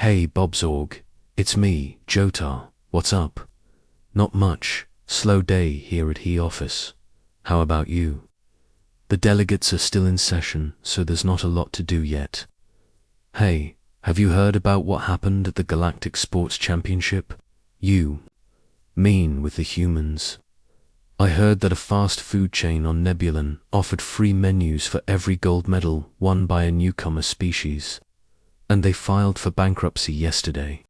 Hey Bobzorg, it's me, Jotar, what's up? Not much, slow day here at the office. How about you? The delegates are still in session, so there's not a lot to do yet. Hey, have you heard about what happened at the Galactic Sports Championship? You mean with the humans? I heard that a fast food chain on Nebulan offered free menus for every gold medal won by a newcomer species. And they filed for bankruptcy yesterday.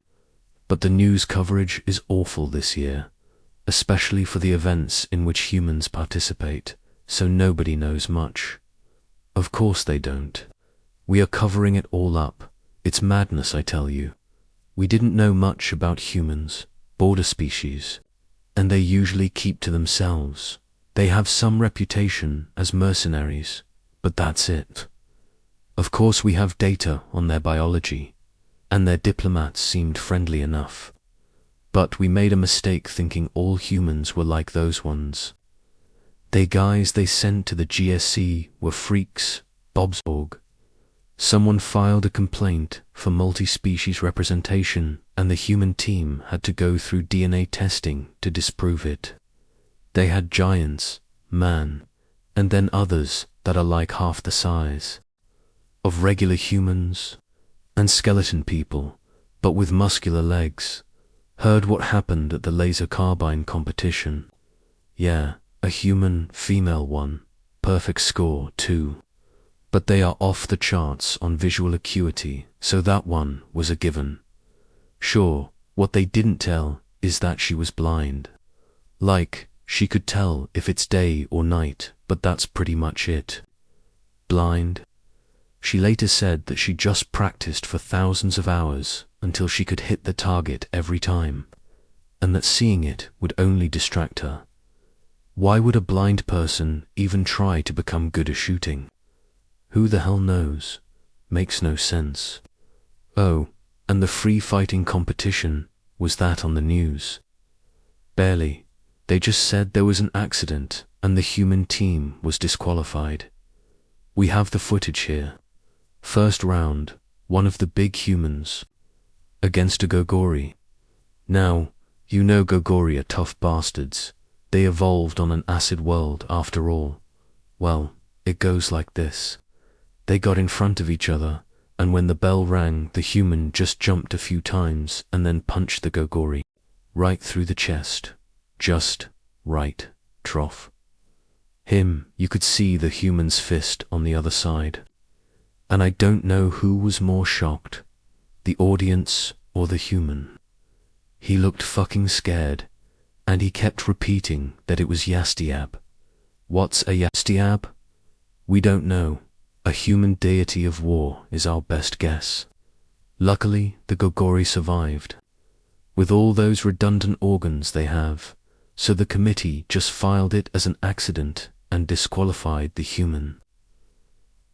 But the news coverage is awful this year, especially for the events in which humans participate, so nobody knows much. Of course they don't. We are covering it all up. It's madness, I tell you. We didn't know much about humans, border species, and they usually keep to themselves. They have some reputation as mercenaries, but that's it. Of course we have data on their biology, and their diplomats seemed friendly enough. But we made a mistake thinking all humans were like those ones. They guys they sent to the GSC were freaks, Bobzorg. Someone filed a complaint for multi-species representation, and the human team had to go through DNA testing to disprove it. They had giants, man, and then others that are like half the size of regular humans, and skeleton people, but with muscular legs. Heard what happened at the laser carbine competition? Yeah, a human female one, perfect score too. But they are off the charts on visual acuity, so that one was a given. Sure, what they didn't tell is that she was blind. Like, she could tell if it's day or night, but that's pretty much it. Blind? She later said that she just practiced for thousands of hours until she could hit the target every time, and that seeing it would only distract her. Why would a blind person even try to become good at shooting? Who the hell knows? Makes no sense. Oh, and the free fighting competition, was that on the news? Barely. They just said there was an accident and the human team was disqualified. We have the footage here. First round, one of the big humans against a Gogori. Now, you know Gogori are tough bastards. They evolved on an acid world after all. Well, it goes like this. They got in front of each other, and when the bell rang, the human just jumped a few times and then punched the Gogori right through the chest. Just right, trough. You could see the human's fist on the other side. And I don't know who was more shocked, the audience or the human. He looked fucking scared, and he kept repeating that it was Yastiab. What's a Yastiab? We don't know. A human deity of war is our best guess. Luckily, the Gogori survived, with all those redundant organs they have, so the committee just filed it as an accident and disqualified the human.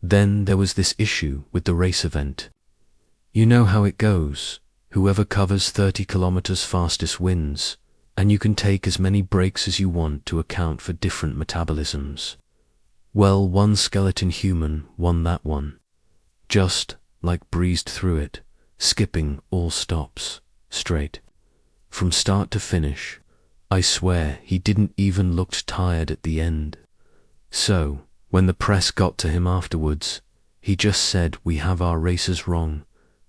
Then there was this issue with the race event. You know how it goes. Whoever covers 30 kilometers fastest wins, and you can take as many breaks as you want to account for different metabolisms. Well, one skeleton human won that one. Just, like, breezed through it, skipping all stops, straight. From start to finish. I swear he didn't even look tired at the end. So, when the press got to him afterwards, he just said we have our racers wrong,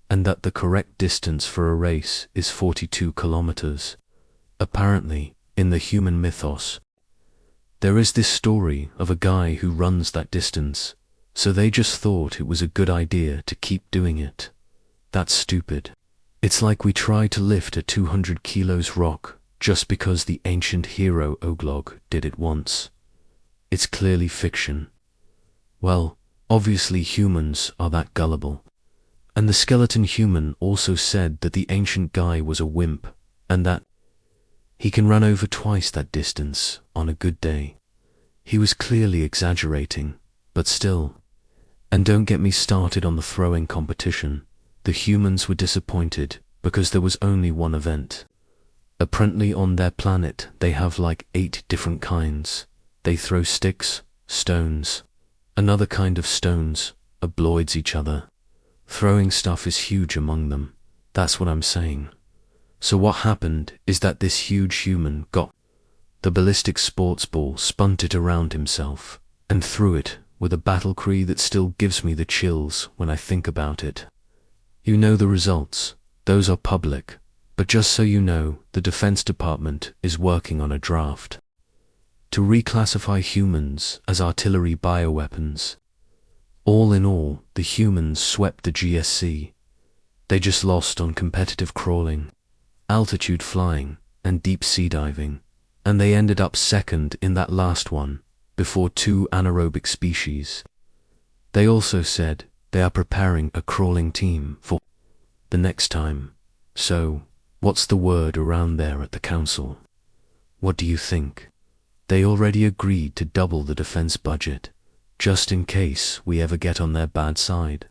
and that the correct distance for a race is 42 kilometers. Apparently, in the human mythos, there is this story of a guy who runs that distance, so they just thought it was a good idea to keep doing it. That's stupid. It's like we try to lift a 200 kilos rock just because the ancient hero Oglog did it once. It's clearly fiction. Well, obviously humans are that gullible. And the skeleton human also said that the ancient guy was a wimp, and that he can run over twice that distance on a good day. He was clearly exaggerating, but still. And don't get me started on the throwing competition. The humans were disappointed because there was only one event. Apparently on their planet they have like 8 different kinds. They throw sticks, stones, another kind of stones, obloids each other. Throwing stuff is huge among them, That's what I'm saying. So what happened is that this huge human got the ballistic sports ball, spun it around himself, and threw it with a battle cry that still gives me the chills when I think about it. You know the results. Those are public. But just so you know, the Defense Department is working on a draft to reclassify humans as artillery bioweapons. All in all, the humans swept the GSC. They just lost on competitive crawling, altitude flying, and deep sea diving, and they ended up second in that last one, before 2 anaerobic species. They also said they are preparing a crawling team for the next time. So, what's the word around there at the council? What do you think? They already agreed to double the defense budget, just in case we ever get on their bad side.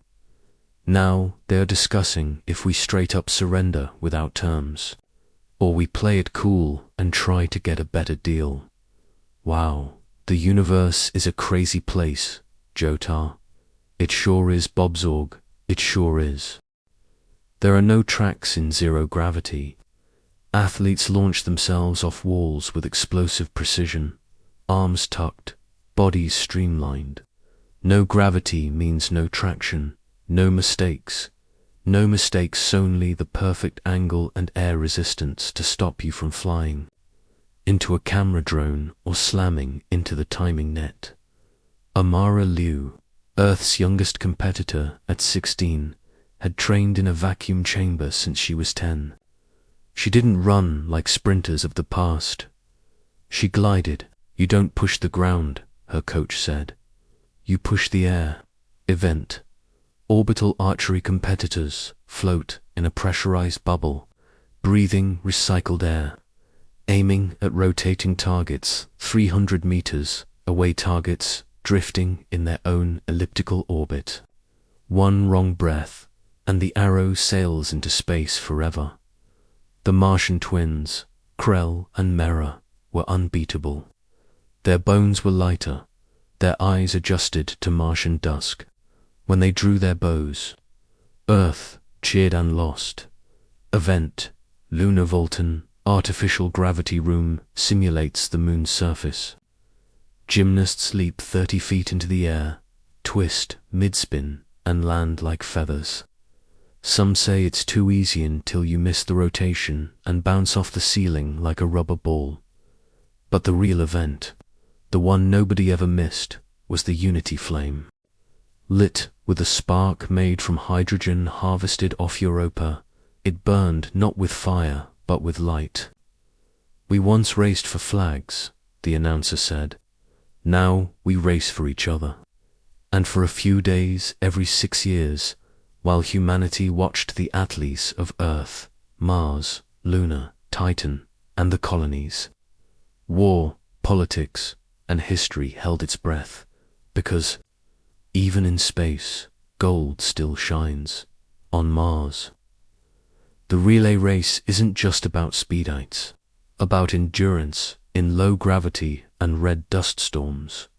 Now they are discussing if we straight up surrender without terms, or we play it cool and try to get a better deal. Wow, the universe is a crazy place, Jotar. It sure is, Bobzorg, it sure is. There are no tracks in zero gravity. Athletes launch themselves off walls with explosive precision, arms tucked, bodies streamlined. No gravity means no traction, no mistakes. No mistakes, only the perfect angle and air resistance to stop you from flying into a camera drone or slamming into the timing net. Amara Liu, Earth's youngest competitor at 16, had trained in a vacuum chamber since she was 10. She didn't run like sprinters of the past. She glided. You don't push the ground, her coach said. You push the air. Event. Orbital archery competitors float in a pressurized bubble, breathing recycled air, aiming at rotating targets 300 meters away, targets drifting in their own elliptical orbit. One wrong breath, and the arrow sails into space forever. The Martian twins, Krell and Mera, were unbeatable. Their bones were lighter, their eyes adjusted to Martian dusk. When they drew their bows, Earth cheered and lost. Event, Lunar Vault, artificial gravity room simulates the moon's surface. Gymnasts leap 30 feet into the air, twist mid-spin, and land like feathers. Some say it's too easy until you miss the rotation and bounce off the ceiling like a rubber ball. But the real event, the one nobody ever missed, was the Unity flame. Lit with a spark made from hydrogen harvested off Europa, it burned not with fire, but with light. We once raced for flags, the announcer said. Now we race for each other. And for a few days every 6 years, while humanity watched the athletes of Earth, Mars, Luna, Titan, and the colonies, war, politics, and history held its breath, because even in space, gold still shines. On Mars. The relay race isn't just about speedites, about endurance in low gravity and red dust storms.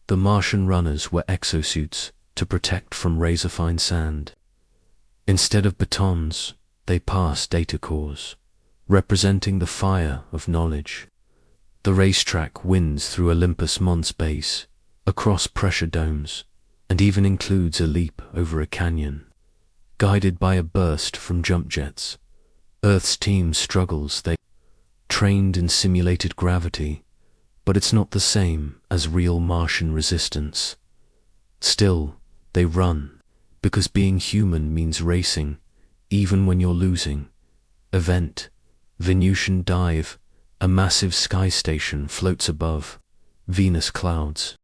The Martian runners were exosuits to protect from razor-fine sand. Instead of batons, they passed data cores, representing the fire of knowledge. The racetrack winds through Olympus Mons base, across pressure domes, and even includes a leap over a canyon, guided by a burst from jump jets. Earth's team struggles. They trained in simulated gravity, but it's not the same as real Martian resistance. Still, they run, because being human means racing, even when you're losing. Event, Venusian dive, a massive sky station floats above Venus clouds.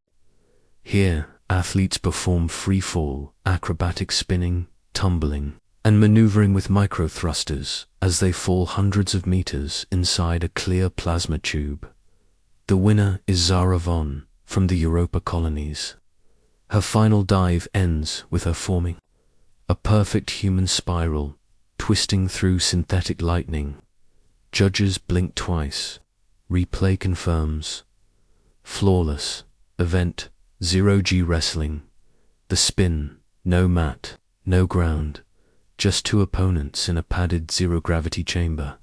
Here, athletes perform freefall, acrobatic spinning, tumbling, and maneuvering with micro-thrusters as they fall hundreds of meters inside a clear plasma tube. The winner is Zara Von from the Europa colonies. Her final dive ends with her forming a perfect human spiral, twisting through synthetic lightning. Judges blink twice. Replay confirms. Flawless. Event, 0G wrestling. The spin, no mat, no ground. just two opponents in a padded zero-gravity chamber.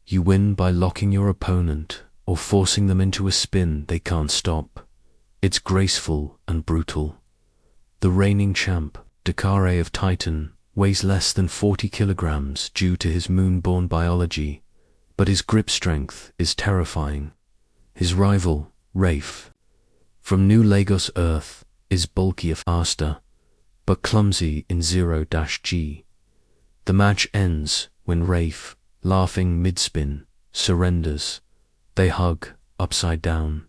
You win by locking your opponent or forcing them into a spin they can't stop. It's graceful and brutal. The reigning champ, Dakare of Titan, weighs less than 40 kilograms due to his moon-born biology, but his grip strength is terrifying. His rival, Rafe, from New Lagos Earth, is bulky of faster, but clumsy in 0-G. The match ends when Rafe, laughing mid-spin, surrenders. They hug, upside down.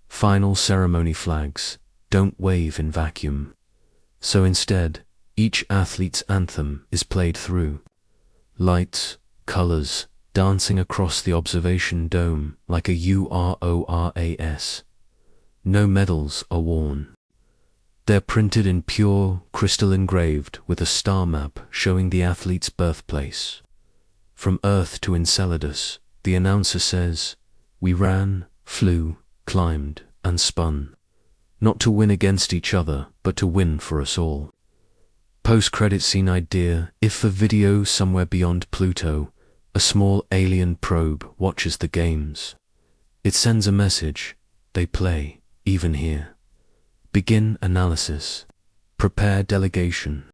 Final ceremony flags don't wave in vacuum. So instead, each athlete's anthem is played through. Lights, colors, dancing across the observation dome like a URORAS. No medals are worn. They're printed in pure, crystal engraved with a star map showing the athlete's birthplace. From Earth to Enceladus, the announcer says, "We ran, flew, climbed, and spun. Not to win against each other, but to win for us all." Post-credit scene idea: if for video somewhere beyond Pluto, a small alien probe watches the games. It sends a message: they play, even here. Begin analysis. Prepare delegation.